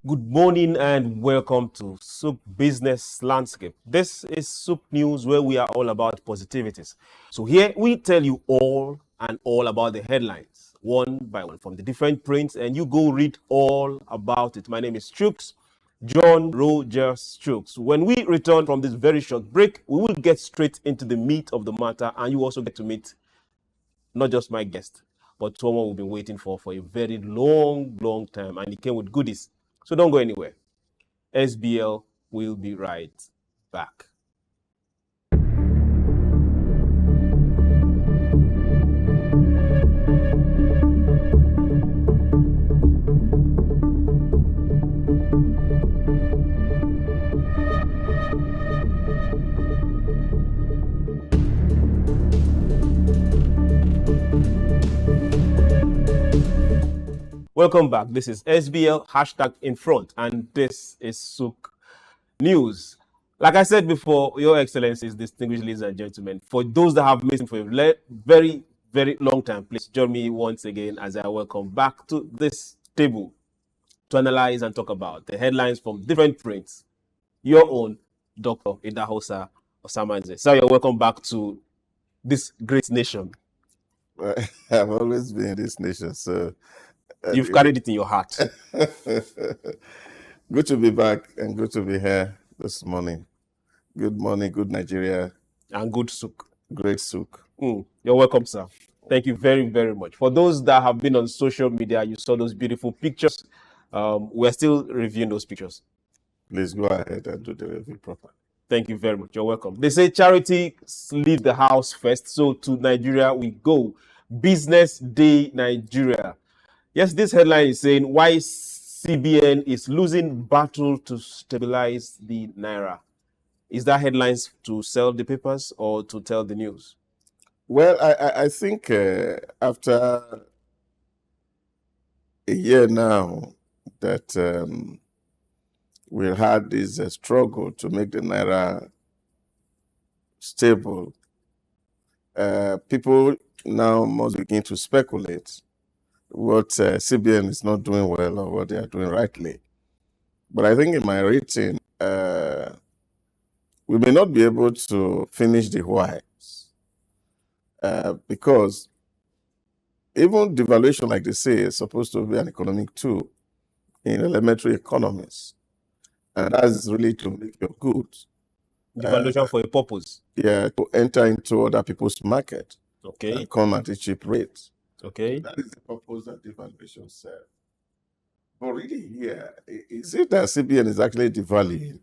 Good morning and welcome to SOUQ Business Landscape. This is SOUQ News, where we are all about positivities. So here we tell you all about the headlines, one by one from the different prints, and you go read all about it. My name is Chuks John-Rogers Chuks. When we return from this very short break, we will get straight into the meat of the matter, and you also get to meet not just my guest, but someone we've been waiting for a very long time, and he came with goodies. So don't go anywhere. SBL will be right back. Welcome back. This is SBL hashtag in front, and this is SOUQ News. Like I said before, Your Excellencies, distinguished ladies and gentlemen, for those that have missed me for a very long time, please join me once again as I welcome back to this table to analyze and talk about the headlines from different prints. Your own Dr. Idahosa Osamhanze. Sir, you're welcome back to this great nation. Well, I've always been in this nation, so you've carried it in your heart. Good to be back and good to be here this morning. Good morning, good Nigeria. And good SOUQ. Great SOUQ. You're welcome, sir. Thank you very much. For those that have been on social media, you saw those beautiful pictures. We're still reviewing those pictures. Please go ahead and do the review properly. Thank you very much. You're welcome. They say charity leave the house first, so to Nigeria we go. Business Day Nigeria. Yes, this headline is saying why CBN is losing battle to stabilize the Naira. Is that headlines to sell the papers or to tell the news? Well, I think after a year now that we had this struggle to make the Naira stable, people now must begin to speculate what CBN is not doing well or what they are doing rightly. But I think in my rating, we may not be able to finish the whys because even devaluation, like they say, is supposed to be an economic tool in elementary economies. And that's really to make your goods. Devaluation for a purpose. Yeah, to enter into other people's market. Okay. And come at a cheap rate. Okay. That is the purpose that devaluation serves. But really here, is it that CBN is actually devaluing?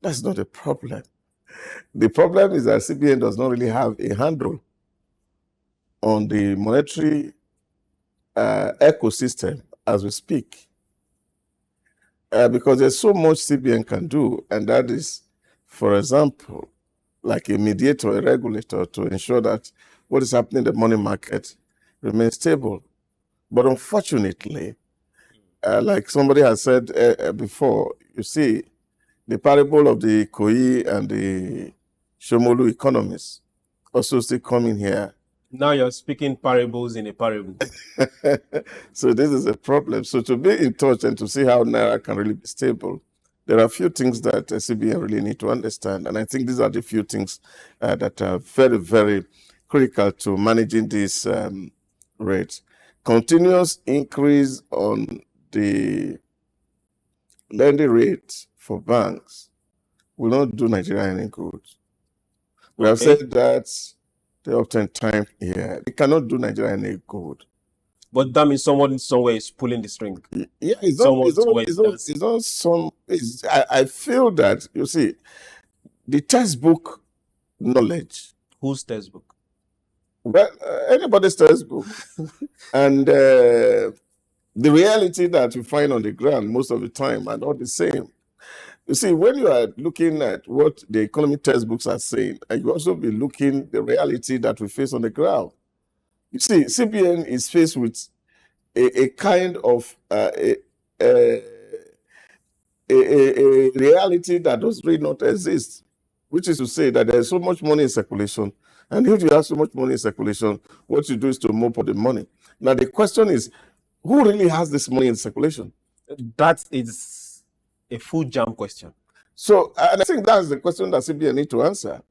That's not a problem. The problem is that CBN does not really have a handle on the monetary ecosystem as we speak. Because there's so much CBN can do, and that is, for example, like a mediator, a regulator to ensure that what is happening in the money market remains stable. But unfortunately, like somebody has said before, you see, the parable of the Koi and the Shomolu economies also still coming here. Now you're speaking parables in a parable. So this is a problem. So to be in touch and to see how Naira can really be stable, there are a few things that CBN really need to understand. And I think these are the few things that are very critical to managing this rate. Continuous increase on the lending rate for banks will not do Nigeria any good. We have said that the often time here. It cannot do Nigeria any good. But that means someone somewhere is pulling the string. Yeah, I feel that, you see, the textbook knowledge. Whose textbook? Well, anybody's textbook. And the reality that you find on the ground most of the time are not the same. You see, when you are looking at what the economic textbooks are saying, and you also be looking the reality that we face on the ground. You see, CBN is faced with a kind of a reality that does really not exist, which is to say that there is so much money in circulation, and if you have so much money in circulation, what you do is to mop up the money. Now the question is, who really has this money in circulation? That is a food jam question. So, and I think that's the question that CBN need to answer.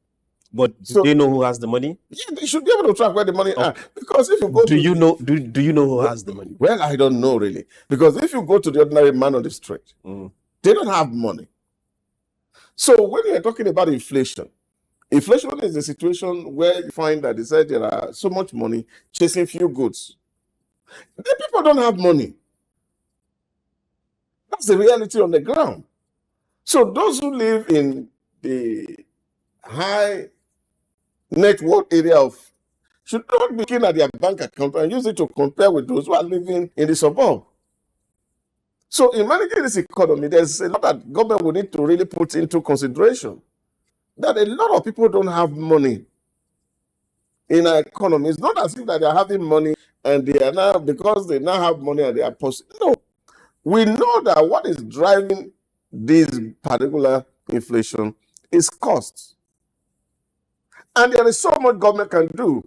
But do they know who has the money? Yeah, they should be able to track where the money are. Because if you go do you know who has the money? Well, I don't know really. Because if you go to the ordinary man on the street, they don't have money. So when you're talking about inflation is a situation where you find that they said there are so much money chasing few goods. The people don't have money. That's the reality on the ground. So those who live in the high net worth area should not be looking at their bank account and use it to compare with those who are living in the suburb. So in managing this economy, there's a lot that government will need to really put into consideration. That a lot of people don't have money in our economy. It's not as if that they are having money and they are now, because they now have money and they are no. We know that what is driving this particular inflation is costs. And there is so much government can do.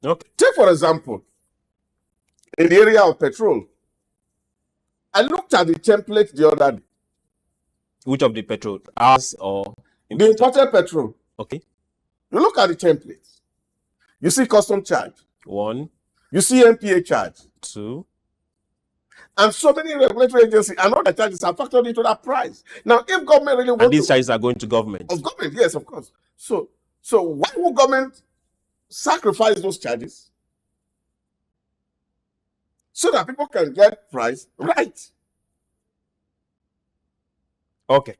Okay. Take, for example, in the area of petrol. I looked at the template the other day. Which of the petrol? Ours or the imported petrol? Okay. You look at the template. You see custom charge. 1. You see MPA charge. 2. And so many regulatory agencies and other charges are factored into that price. Now, if government really wants, and these charges are going to government. Of government, yes, of course. So why would government sacrifice those charges so that people can get price right? Okay.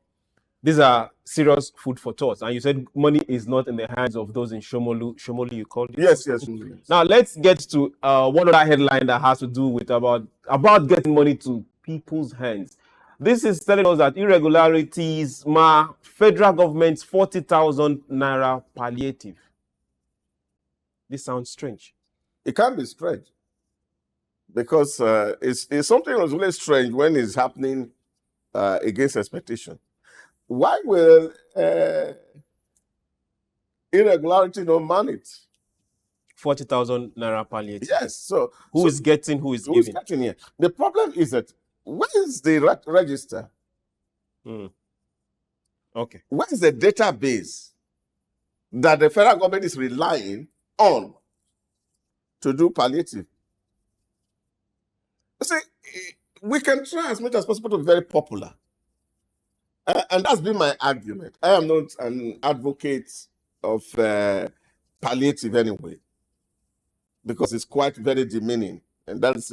These are serious food for thought. And you said money is not in the hands of those in Shomolu. Shomolu, you called it? Yes. Now, let's get to one other headline that has to do with about getting money to people's hands. This is telling us that irregularities federal government's 40,000 Naira palliative. This sounds strange. It can be strange. Because it's something that's really strange when it's happening against expectation. Why will irregularity not manage? 40,000 Naira palliative. Yes. So who is getting? Who is giving? Getting here? The problem is that where is the register? Okay. Where is the database that the federal government is relying on to do palliative? See, we can try as much as possible to be very popular. And that's been my argument. I am not an advocate of palliative anyway, because it's quite very demeaning. And that's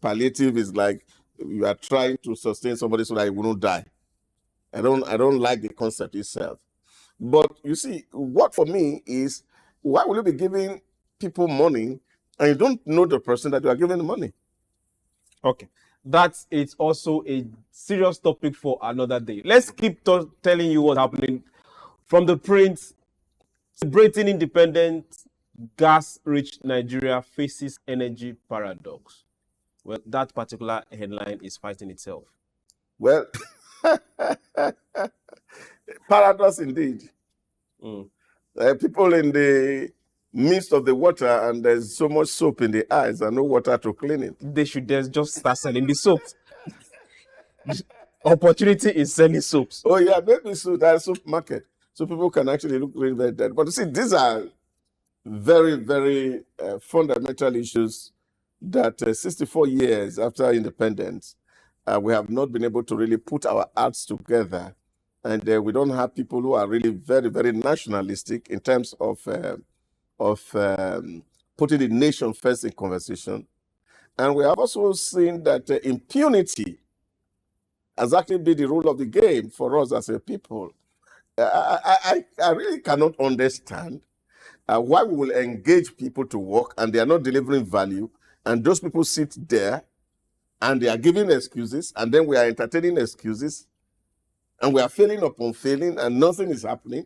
palliative is like you are trying to sustain somebody so that he will not die. I don't like the concept itself. But you see, what for me is, why will you be giving people money and you don't know the person that you are giving the money? Okay. It's also a serious topic for another day. Let's keep telling you what's happening from the print. Celebrating independence, gas-rich Nigeria faces energy paradox. Well, that particular headline is fighting itself. Well, paradox indeed. People in the midst of the water and there's so much soap in the eyes and no water to clean it. They should just start selling the soap. Opportunity is selling soaps. Oh yeah, maybe so. There's a soap market. So people can actually look really very dead. But you see, these are very, very fundamental issues that 64 years after independence, we have not been able to really put our arts together. And we don't have people who are really very, very nationalistic in terms of putting the nation first in conversation. And we have also seen that impunity has actually been the rule of the game for us as a people. I really cannot understand why we will engage people to work and they are not delivering value, and those people sit there and they are giving excuses, and then we are entertaining excuses, and we are failing upon failing, and nothing is happening.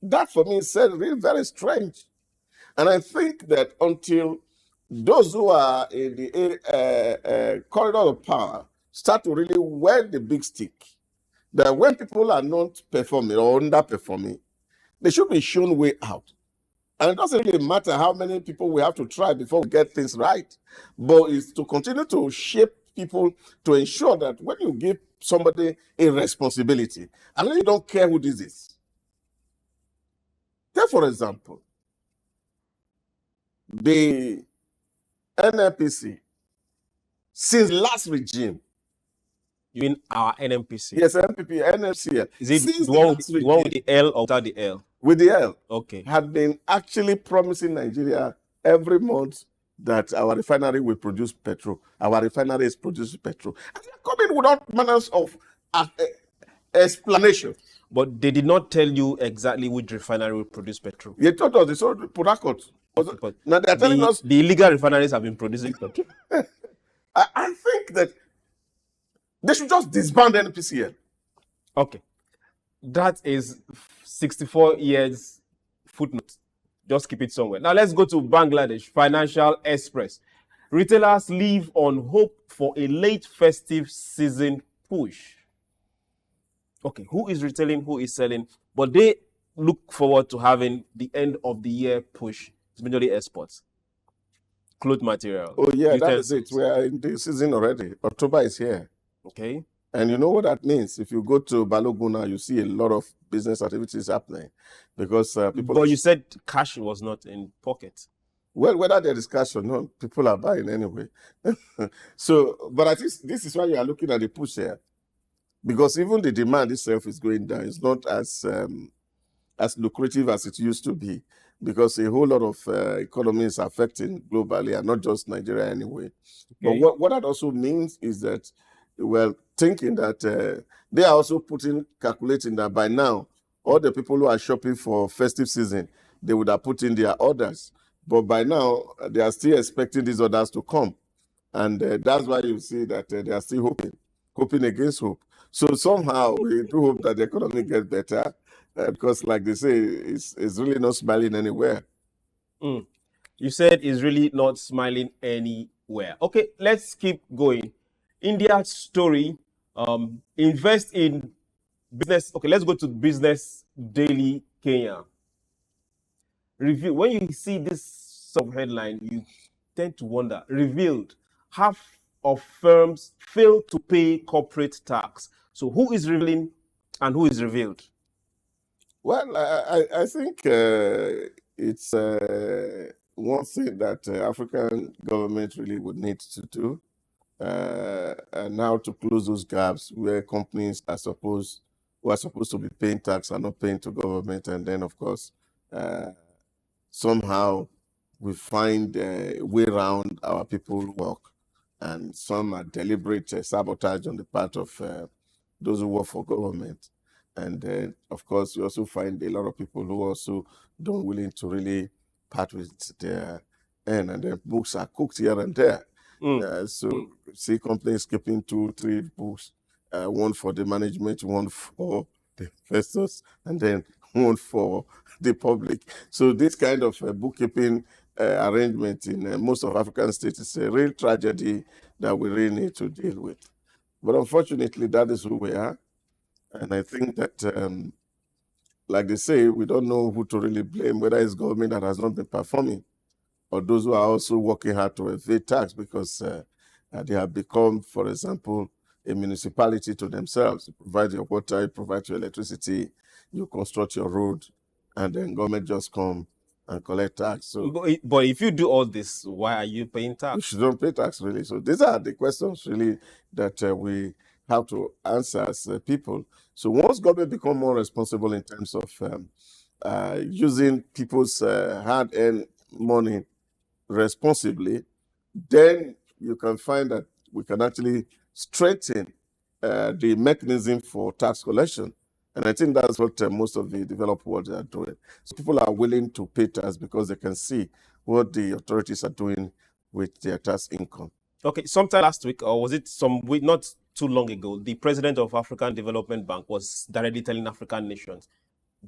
That for me is really very strange. And I think that until those who are in the corridor of power start to really wear the big stick, that when people are not performing or underperforming, they should be shown way out. And it doesn't really matter how many people we have to try before we get things right, but it's to continue to shape people to ensure that when you give somebody a responsibility, and then you don't care who this is. Take, for example, the NNPC, since last regime. You mean our NMPC? Yes, NPP, NFCL. Is it Since the one regime, with the L or without the L? with the L, Okay. had been actually promising Nigeria every month that our refinery will produce petrol. Our refinery is producing petrol. And they're coming without manners of explanation. But they did not tell you exactly which refinery will produce petrol. They told us, they sold Port Harcourt. Okay, but Now they're telling us, the illegal refineries have been producing petrol. I think that they should just disband NPCL. Okay. That is 64 years footnote. Just keep it somewhere. Now let's go to Bangladesh. Financial Express. Retailers live on hope for a late festive season push. Okay, who is retailing, who is selling? But they look forward to having the end of the year push. It's majorly exports. Cloth material. Oh yeah, that utensils. is it. We are in the season already. October is here. Okay. And you know what that means? If you go to Baloguna, you see a lot of business activities happening because people. But you said cash was not in pocket. Well, whether there is cash or not, people are buying anyway. So, but I think this is why you are looking at the push here, because even the demand itself is going down. It's not as lucrative as it used to be, because a whole lot of economies are affecting globally and not just Nigeria anyway. Okay. But what that also means is that, well, thinking that they are also calculating that by now, all the people who are shopping for festive season, they would have put in their orders. But by now, they are still expecting these orders to come. And that's why you see that they are still hoping against hope. So somehow we do hope that the economy gets better, because like they say, it's really not smiling anywhere. You said it's really not smiling anywhere. Okay, let's keep going. India's story, invest in business. Okay, let's go to Business Daily Kenya. Review. When you see this sort of headline, you tend to wonder. Revealed, half of firms fail to pay corporate tax. So who is revealing and who is revealed? Well, I think it's one thing that African government really would need to do, and how to close those gaps where companies are supposed to be paying tax are not paying to government, and then of course somehow we find a way around our people work, and some are deliberate sabotage on the part of those who work for government. And then, of course, you also find a lot of people who also don't willing to really part with their end, and then books are cooked here and there. So see companies keeping 2-3 books, one for the management, one for the investors, and then one for the public. So this kind of bookkeeping arrangement in most of African states is a real tragedy that we really need to deal with. But unfortunately, that is who we are. And I think that, like they say, we don't know who to really blame, whether it's government that has not been performing, or those who are also working hard to evade tax, because they have become, for example, a municipality to themselves. You provide your water, you provide your electricity, you construct your road, and then government just come and collect tax. So, but if you do all this, why are you paying tax? you shouldn't pay tax, really. So these are the questions, really, that we have to answer as people. So once government become more responsible in terms of using people's hard-earned money responsibly, then you can find that we can actually strengthen the mechanism for tax collection. And I think that's what most of the developed world are doing. So people are willing to pay tax because they can see what the authorities are doing with their tax income. Okay, sometime last week, or was it some week, not too long ago, the president of African Development Bank was directly telling African nations,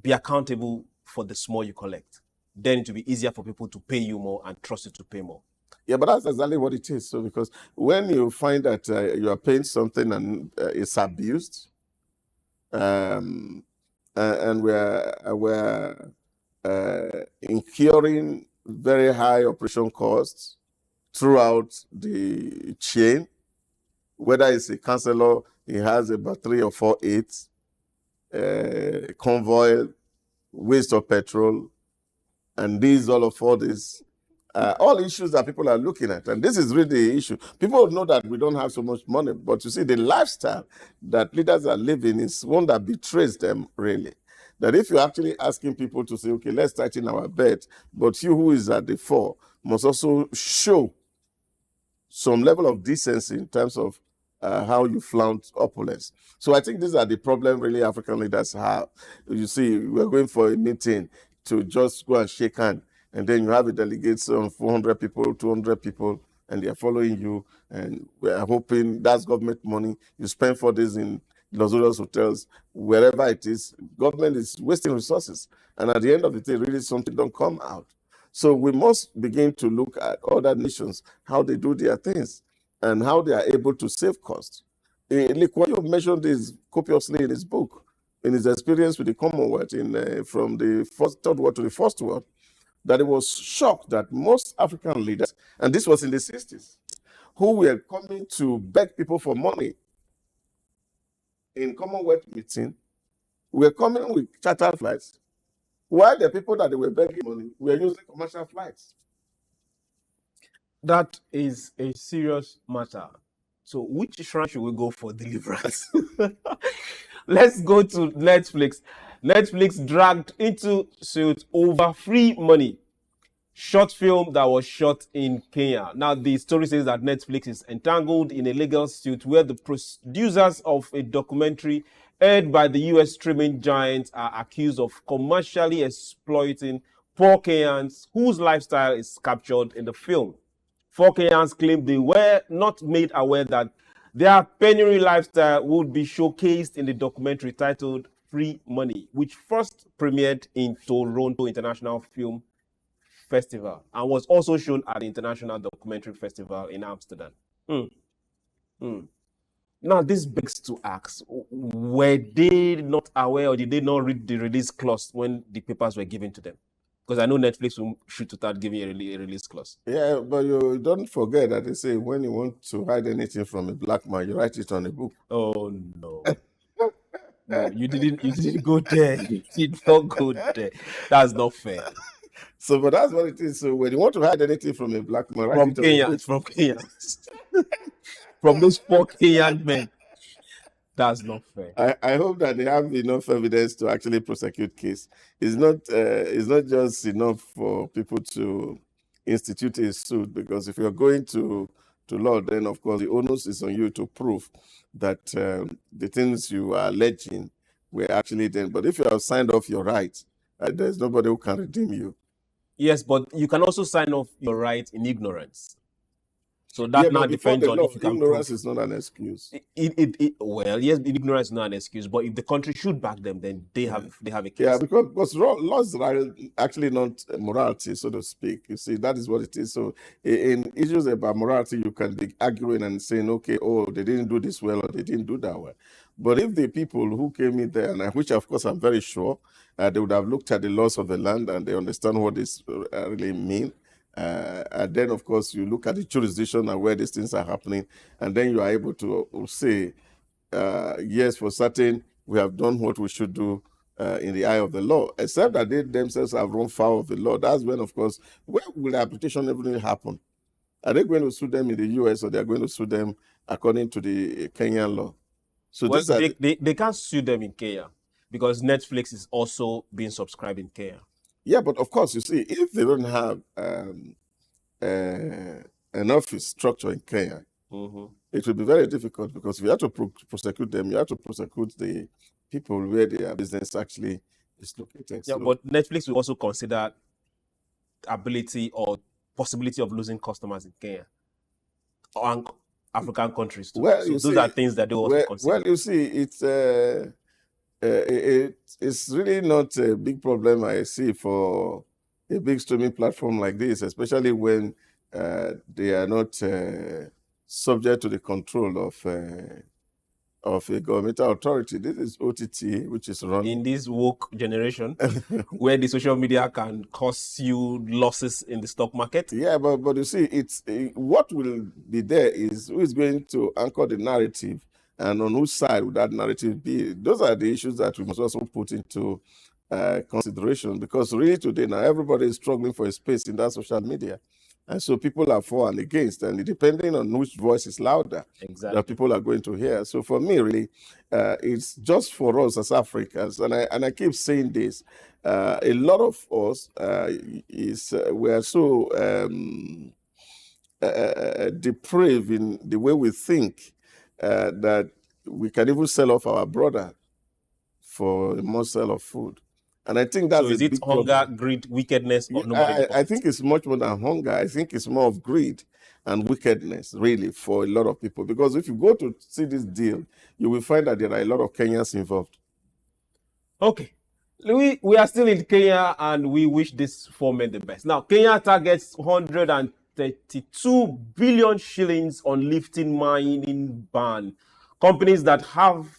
be accountable for the small you collect. Then it will be easier for people to pay you more and trust you to pay more. Yeah, but that's exactly what it is. So because when you find that you are paying something and it's abused, and we're incurring very high operation costs throughout the chain, Whether it's a councillor, he has about 3 or 4 aides, convoy, waste of petrol, and all these all issues that people are looking at. And this is really the issue. People know that we don't have so much money, but you see, the lifestyle that leaders are living is one that betrays them, really. That if you're actually asking people to say, okay, let's tighten our belt, but you who is at the fore must also show some level of decency in terms of how you flaunt opulence. So I think these are the problem really African leaders have. You see, we're going for a meeting to just go and shake hands, and then you have a delegation of 400 people, 200 people, and they're following you, and we're hoping that's government money. You spend 4 days in luxurious hotels, wherever it is. Government is wasting resources, and at the end of the day, really something don't come out. So we must begin to look at other nations, how they do their things, and how they are able to save costs. Lee Kuan Yew mentioned this copiously in his book, in his experience with the Commonwealth from the third world to the first world, that he was shocked that most African leaders, and this was in the 60s, who were coming to beg people for money in Commonwealth meeting, were coming with charter flights, while the people that they were begging money were using commercial flights. That is a serious matter. So which shrine should we go for deliverance? Let's go to Netflix. Netflix dragged into suit over free money. Short film that was shot in Kenya. Now, the story says that Netflix is entangled in a legal suit where the producers of a documentary aired by the US streaming giant are accused of commercially exploiting poor Kenyans whose lifestyle is captured in the film. 4 Kenyans claim they were not made aware that their penury lifestyle would be showcased in the documentary titled Free Money, which first premiered in Toronto International Film Festival and was also shown at the International Documentary Festival in Amsterdam. Now, this begs to ask, were they not aware or did they not read the release clause when the papers were given to them? Because I know Netflix will shoot to start giving a release clause. Yeah, but you don't forget that they say when you want to hide anything from a black man, you write it on a book. Oh no. No, you didn't go there. You did not go there. That's not fair. So, but that's what it is. So when you want to hide anything from a black man, write From it on a book. Kenyans, from Kenyans. From those 4 Kenyan men. That's not fair. I hope that they have enough evidence to actually prosecute case. It's not just enough for people to institute a suit, because if you're going to law, then of course the onus is on you to prove that the things you are alleging were actually done. But if you have signed off your rights, there's nobody who can redeem you. Yes, but you can also sign off your right in ignorance. So that now depends on if you can ignorance prove. is not an excuse. Well, yes, ignorance is not an excuse, but if the country should back them, then they have a case. Yeah, because laws are actually not morality, so to speak. You see, that is what it is. So in issues about morality, you can be arguing and saying, okay, oh, they didn't do this well or they didn't do that well. But if the people who came in there, and which of course I'm very sure, they would have looked at the laws of the land and they understand what this really mean. And then, of course, you look at the jurisdiction and where these things are happening, and then you are able to say, yes, for certain, we have done what we should do in the eye of the law, except that they themselves have run foul of the law. That's when, of course, where will the arbitration even happen? Are they going to sue them in the US, or they are going to sue them according to the Kenyan law? So well, they can't sue them in Kenya because Netflix is also being subscribed in Kenya. Yeah, but of course, you see, if they don't have an office structure in Kenya, it will be very difficult, because if you have to prosecute them, you have to prosecute the people where their business actually is located. Yeah, but Netflix will also consider ability or possibility of losing customers in Kenya and African countries too. Well, so those are things that they also consider. Well, you see, it's really not a big problem I see for a big streaming platform like this, especially when they are not subject to the control of a governmental authority. This is OTT, which is run in this woke generation where the social media can cause you losses in the stock market. Yeah, but you see, it's what will be there is who is going to anchor the narrative, and on whose side would that narrative be. Those are the issues that we must also put into consideration, because really today now everybody is struggling for a space in that social media, and so people are for and against, and depending on which voice is louder, Exactly, that people are going to hear. So for me, really, it's just for us as Africans, and I keep saying this. A lot of us we are so depraved in the way we think that we can even sell off our brother for a morsel of food. And I think that's so is a it big hunger, problem. greed, wickedness, or nobody? I think it's much more than hunger. I think it's more of greed and wickedness, really, for a lot of people. Because if you go to see this deal, you will find that there are a lot of Kenyans involved. Okay. We are still in Kenya, and we wish this four men the best. Now, Kenya targets 132 billion shillings on lifting mining ban. Companies that have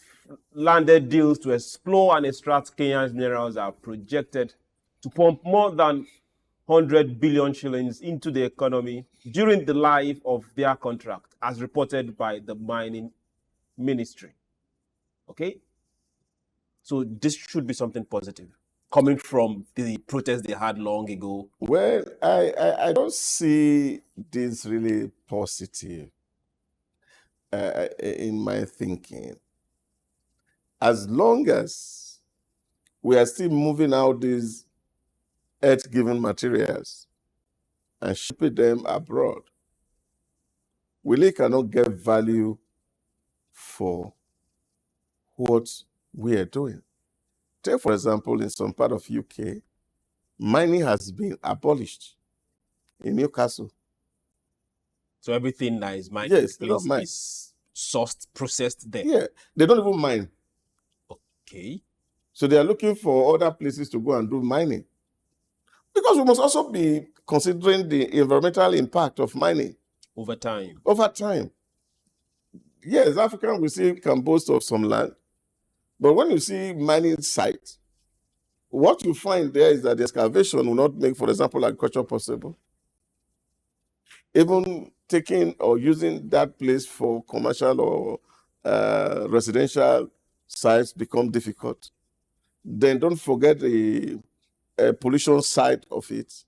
landed deals to explore and extract Kenya's minerals are projected to pump more than 100 billion shillings into the economy during the life of their contract, as reported by the mining ministry. Okay? So this should be something positive coming from the protest they had long ago. Well, I don't see this really positive in my thinking. As long as we are still moving out these earth-given materials and shipping them abroad, we really cannot get value for what we are doing. Take, for example, in some part of UK, mining has been abolished in Newcastle. So everything that is mined Yes, they don't mine. is sourced, processed there. Yeah, they don't even mine. Okay. So they are looking for other places to go and do mining. Because we must also be considering the environmental impact of mining. Over time. Over time. Yes, Africa, we see, can boast of some land. But when you see mining sites, what you find there is that the excavation will not make, for example, agriculture possible. Even taking or using that place for commercial or residential sites become difficult. Then don't forget the pollution side of it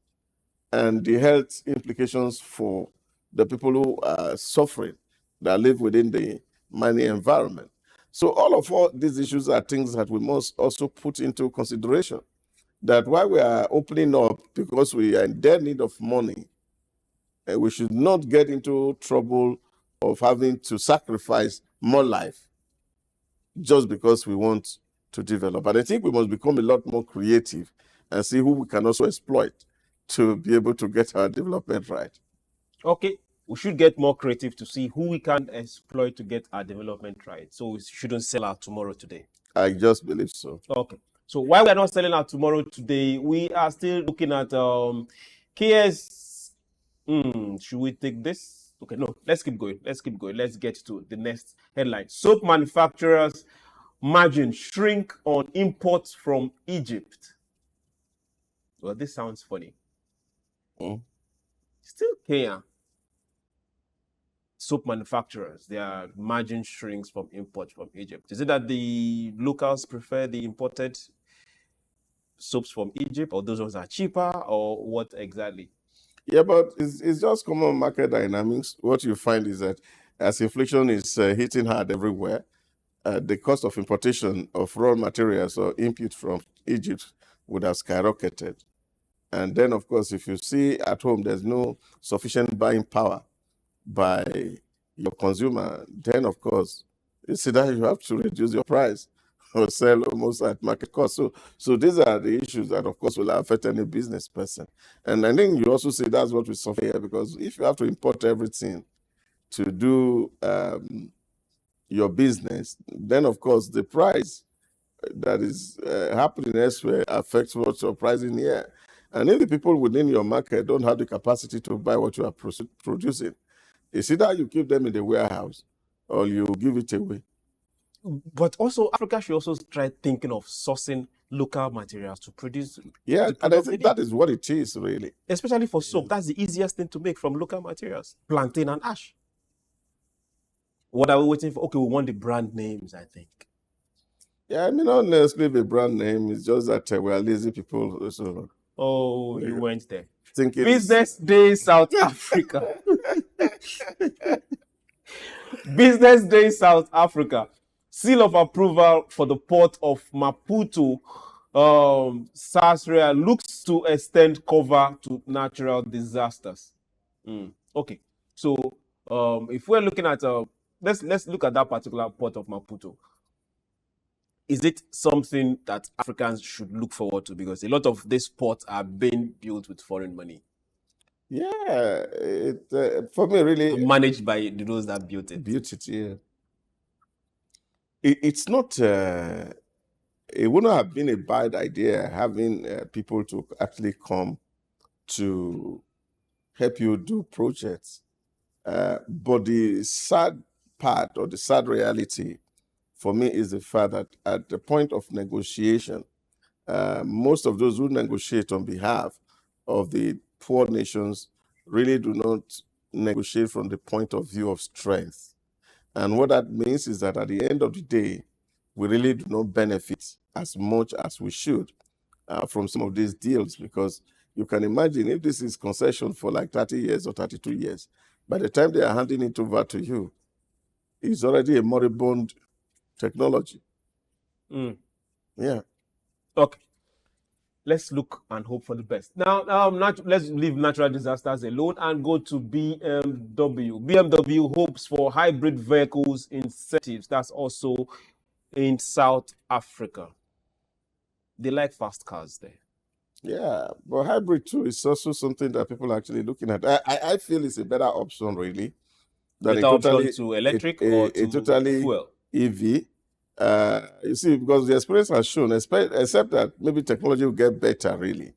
and the health implications for the people who are suffering that live within the mining environment. So all these issues are things that we must also put into consideration. That while we are opening up because we are in their need of money, we should not get into trouble of having to sacrifice more life just because we want to develop. And I think we must become a lot more creative and see who we can also exploit to be able to get our development right. Okay. We should get more creative to see who we can exploit to get our development right. So we shouldn't sell out tomorrow today. I just believe so. Okay. So while we are not selling out tomorrow today, we are still looking at KS. Should we take this? Okay, no, let's keep going. Let's keep going. Let's get to the next headline. Soap manufacturers' margin shrink on imports from Egypt. Well, this sounds funny. Still Kenya. Soap manufacturers, their margin shrinks from imports from Egypt. Is it that the locals prefer the imported soaps from Egypt, or those ones are cheaper, or what exactly? Yeah, but it's just common market dynamics. What you find is that as inflation is hitting hard everywhere, the cost of importation of raw materials or input from Egypt would have skyrocketed. And then, of course, if you see at home there's no sufficient buying power by your consumer, then, of course, you see that you have to reduce your price or sell almost at market cost. So these are the issues that, of course, will affect any business person. And I think you also see that's what we suffer here, because if you have to import everything to do your business, then, of course, the price that is happening elsewhere affects what you're pricing here. And if the people within your market don't have the capacity to buy what you are producing, it's either you keep them in the warehouse or you give it away. But also, Africa should also try thinking of sourcing local materials to produce Yeah, the and I product they think need. that is what it is, really. Especially for soap, that's the easiest thing to make from local materials, plantain and ash. What are we waiting for? Okay, we want the brand names, I think. Yeah, I mean, not necessarily the brand name. It's just that we are lazy people. So Oh, you went there. thinking Business Day South Africa. Business Day South Africa. Seal of approval for the port of Maputo. Sasria looks to extend cover to natural disasters. Okay, so if we're looking at let's look at that particular port of Maputo. Is it something that Africans should look forward to? Because a lot of these ports are being built with foreign money. Yeah, for me, really. And managed by those that built it. Yeah. It's not, it wouldn't have been a bad idea having people to actually come to help you do projects. But the sad part or the sad reality for me is the fact that at the point of negotiation, most of those who negotiate on behalf of the poor nations really do not negotiate from the point of view of strength. And what that means is that at the end of the day, we really do not benefit as much as we should from some of these deals, because you can imagine if this is concession for like 30 years or 32 years, by the time they are handing it over to you, it's already a moribund technology. Yeah. Okay. Let's look and hope for the best. Now, let's leave natural disasters alone and go to BMW. BMW hopes for hybrid vehicles incentives. That's also in South Africa. They like fast cars there. Yeah, but hybrid too is also something that people are actually looking at. I feel it's a better option, really, than better option to electric or to totally fuel. EV. You see, because the experience has shown, except that maybe technology will get better, really.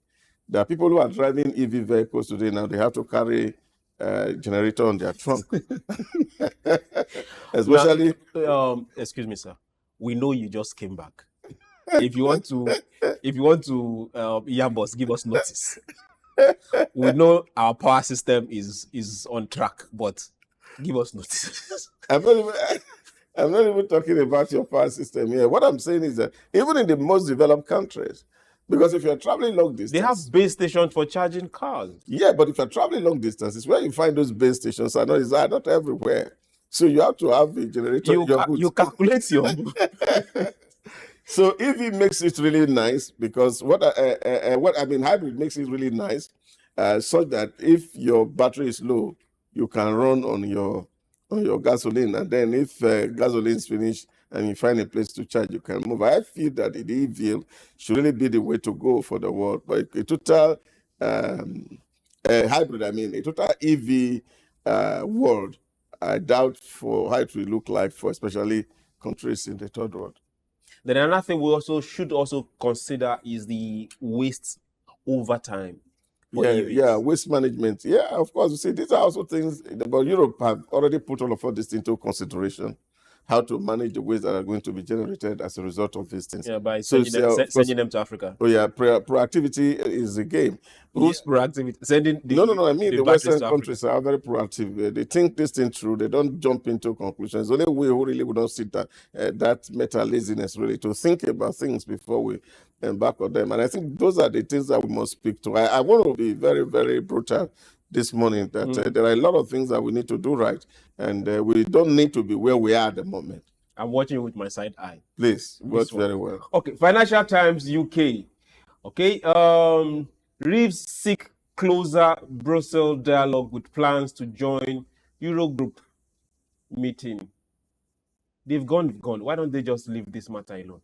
There are people who are driving EV vehicles today now, they have to carry a generator on their trunk. Especially... Now, excuse me, sir. We know you just came back. If you want to Yambos, give us notice. We know our power system is on track, but give us notice. I'm not even talking about your power system here. What I'm saying is that even in the most developed countries, because if you're traveling long distance... They have base stations for charging cars. Yeah, but if you're traveling long distances, where you find those base stations are not everywhere. So you have to have a generator in your goods. You calculate your... So EV makes it really nice, because hybrid makes it really nice, such that if your battery is low, you can run on your gasoline, and then if gasoline is finished and you find a place to charge, you can move. I feel that the EV should really be the way to go for the world. But a total hybrid, a total EV world, I doubt for how it will look like for especially countries in the third world. Then another thing we should also consider is the waste over time. Yeah, waste management. Yeah, of course. You see, these are also things, but Europe have already put all of this into consideration, how to manage the waste that are going to be generated as a result of these things. Yeah, by sending them to Africa. Oh yeah, proactivity is the game. Who's proactivity? Sending the, No. I mean, the Western countries are very proactive. They think this thing through. They don't jump into conclusions. Only we who really would not sit that meta laziness, really, to think about things before we embark on them. And I think those are the things that we must speak to. I want to be very, very brutal this morning that there are a lot of things that we need to do right, and we don't need to be where we are at the moment. I'm watching you with my side eye. Please, watch very well. Okay, Financial Times UK. Okay, Reeves seek closer Brussels dialogue with plans to join Eurogroup meeting. They've gone. Why don't they just leave this matter alone?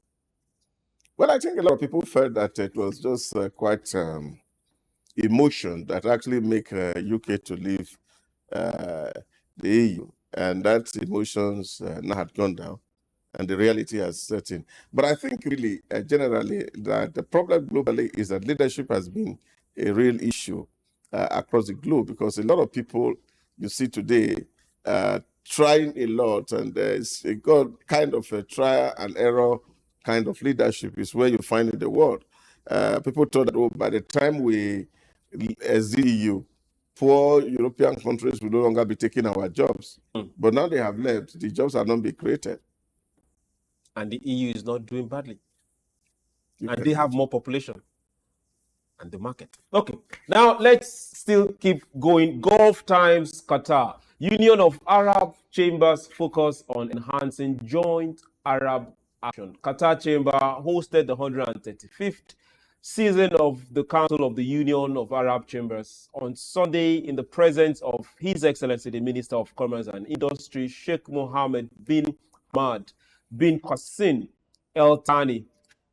Well, I think a lot of people felt that it was just quite emotion that actually make UK to leave the EU, and that emotions now had gone down, and the reality has set in. But I think really, generally, that the problem globally is that leadership has been a real issue across the globe, because a lot of people you see today trying a lot, and it's a good kind of a trial and error kind of leadership is where you find in the world. People thought that, oh, by the time we exit EU, poor European countries will no longer be taking our jobs. But now they have left. The jobs have not been created. And the EU is not doing badly. You And can they have more population and the market. Okay, now let's still keep going. Gulf Times Qatar. Union of Arab Chambers focus on enhancing joint Arab action. Qatar Chamber hosted the 135th season of the Council of the Union of Arab Chambers on Sunday in the presence of His Excellency the Minister of Commerce and Industry, Sheikh Mohammed bin Hamad bin Qasim El Thani.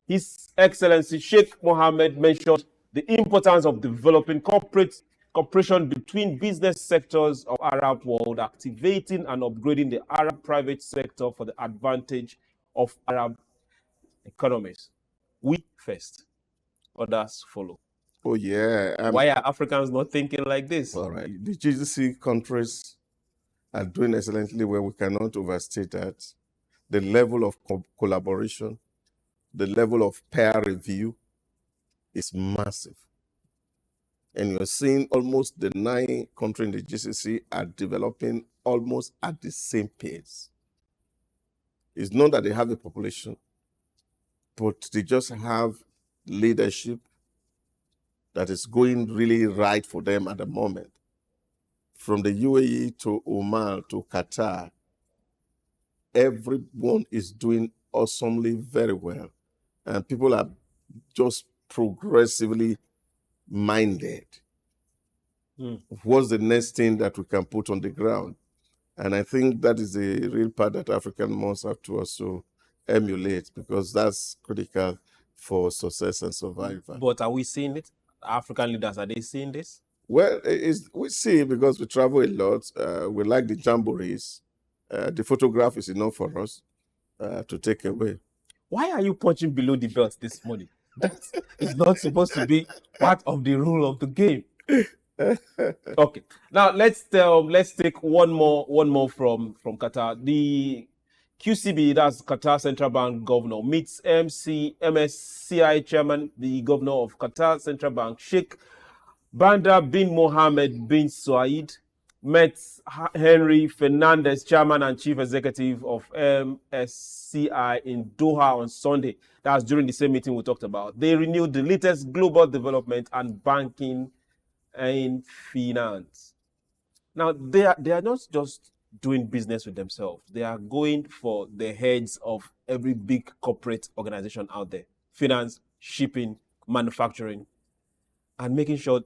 His Excellency Sheikh Mohammed mentioned the importance of developing cooperation between business sectors of Arab world, activating and upgrading the Arab private sector for the advantage of Arab economies. We first, others follow. Oh, yeah. Why are Africans not thinking like this? All right. The GCC countries are doing excellently well. We cannot overstate that. The level of collaboration, the level of peer review is massive. And you're seeing almost the 9 countries in the GCC are developing almost at the same pace. It's not that they have the population, but they just have leadership that is going really right for them at the moment. From the UAE to Oman to Qatar, everyone is doing awesomely very well. And people are just progressively minded. What's the next thing that we can put on the ground? And I think that is the real part that African must have to also emulate, because that's critical for success and survival. But are we seeing it? African leaders, are they seeing this? Well, we see, because we travel a lot. We like the jamborees. The photograph is enough for us to take away. Why are you punching below the belt this morning? That is not supposed to be part of the rule of the game. Okay, now let's take one more from Qatar. The QCB, that's Qatar Central Bank Governor, meets MSCI Chairman, the Governor of Qatar Central Bank, Sheikh Bandar bin Mohammed bin Said, met Henry Fernandez, Chairman and Chief Executive of MSCI in Doha on Sunday. That's during the same meeting we talked about. They renewed the latest global development and banking and finance. Now, they are not just doing business with themselves. They are going for the heads of every big corporate organization out there. Finance, shipping, manufacturing, and making sure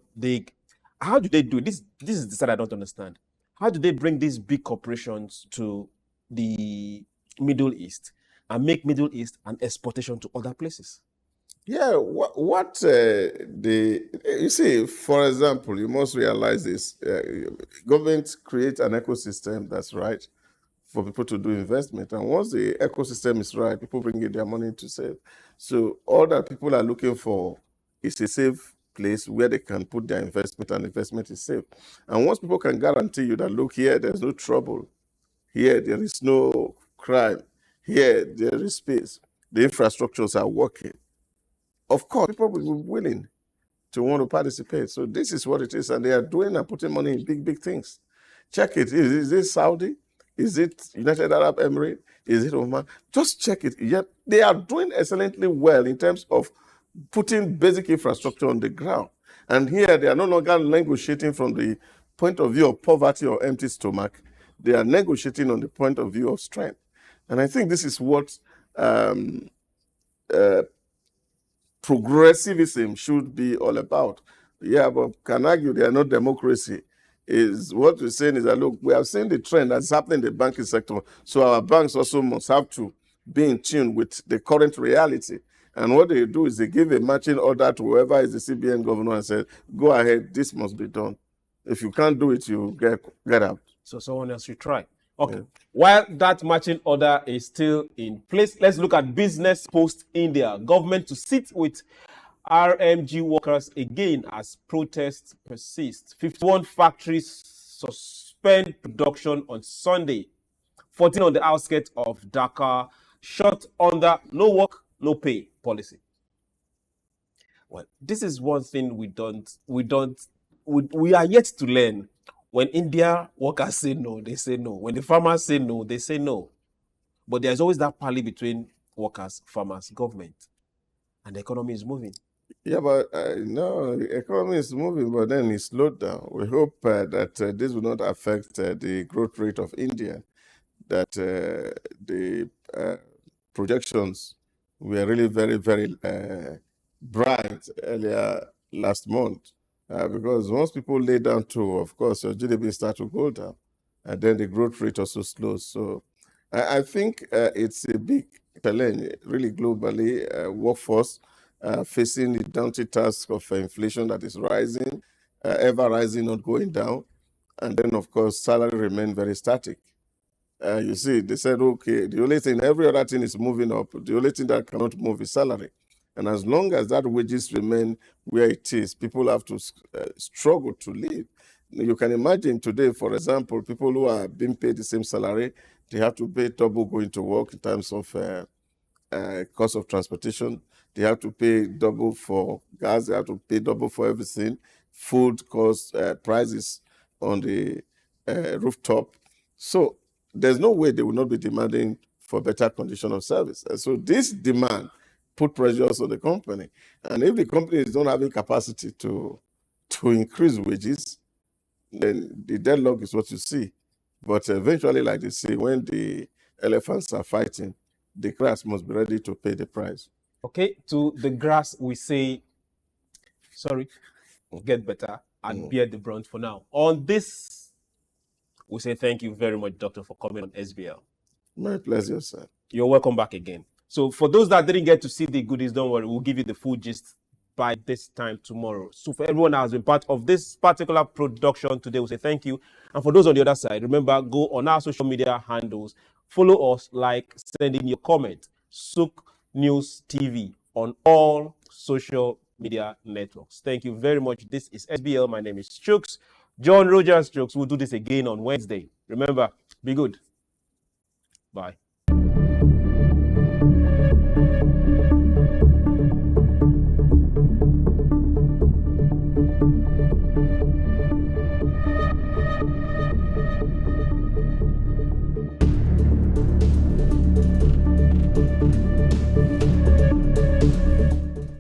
how do they do it? This is the side I don't understand. How do they bring these big corporations to the Middle East and make Middle East an exportation to other places? Yeah, you see, for example, you must realize this. Government create an ecosystem that's right for people to do investment. And once the ecosystem is right, people bring in their money to save. So all that people are looking for is a safe place where they can put their investment, and investment is safe. And once people can guarantee you that, look, here, there's no trouble. Here, there is no crime. Here, there is space. The infrastructures are working. Of course, people will be willing to want to participate. So this is what it is. And they are doing and putting money in big, big things. Check it. Is it Saudi? Is it United Arab Emirates? Is it Oman? Just check it. Yet they are doing excellently well in terms of putting basic infrastructure on the ground. And here they are no longer negotiating from the point of view of poverty or empty stomach. They are negotiating on the point of view of strength. And I think this is what progressivism should be all about. Yeah, but can argue they are not democracy. Is what we're saying is that, look, we have seen the trend that's happening in the banking sector, so our banks also must have to be in tune with the current reality. And what they do is they give a matching order to whoever is the CBN governor and say, go ahead, this must be done. If you can't do it, you get out. So someone else should try. Okay. Yeah. While that matching order is still in place, let's look at business post India. Government to sit with RMG workers again as protests persist. 51 factories suspend production on Sunday 14 on the outskirts of Dhaka, shot under no work, no pay policy. Well, this is one thing we are yet to learn. When India workers say no, they say no. When the farmers say no, they say no. But there's always that parley between workers, farmers, government, and the economy is moving. Yeah, but no, the economy is moving, but then it's slowed down. We hope that this will not affect the growth rate of India, that the projections were really very, very bright earlier last month, because once people lay down to, of course, your GDP start to go down, and then the growth rate also slows. So I think it's a big challenge, really globally, workforce facing the daunting task of inflation that is rising, ever rising, not going down. And then, of course, salary remain very static. You see, they said, okay, the only thing, every other thing is moving up. The only thing that cannot move is salary. And as long as that wages remain where it is, people have to struggle to live. You can imagine today, for example, people who are being paid the same salary, they have to pay double going to work in terms of cost of transportation. They have to pay double for gas. They have to pay double for everything. Food costs, prices on the rooftop. So there's no way they will not be demanding for better condition of service. And so this demand put pressures on the company. And if the company is not having capacity to increase wages, then the deadlock is what you see. But eventually, like they say, when the elephants are fighting, the grass must be ready to pay the price. Okay, to the grass we say, sorry, get better and bear the brunt for now. On this, we say thank you very much, Doctor, for coming on SBL. My pleasure, sir. You're welcome back again. So for those that didn't get to see the goodies, don't worry, we'll give you the full gist by this time tomorrow. So for everyone that has been part of this particular production today, we'll say thank you. And for those on the other side, remember, go on our social media handles, follow us, like, send in your comment. SOUQ News TV on all social media networks. Thank you very much. This is SBL. My name is Chuks John-Rogers. We'll do this again on Wednesday. Remember, be good. Bye.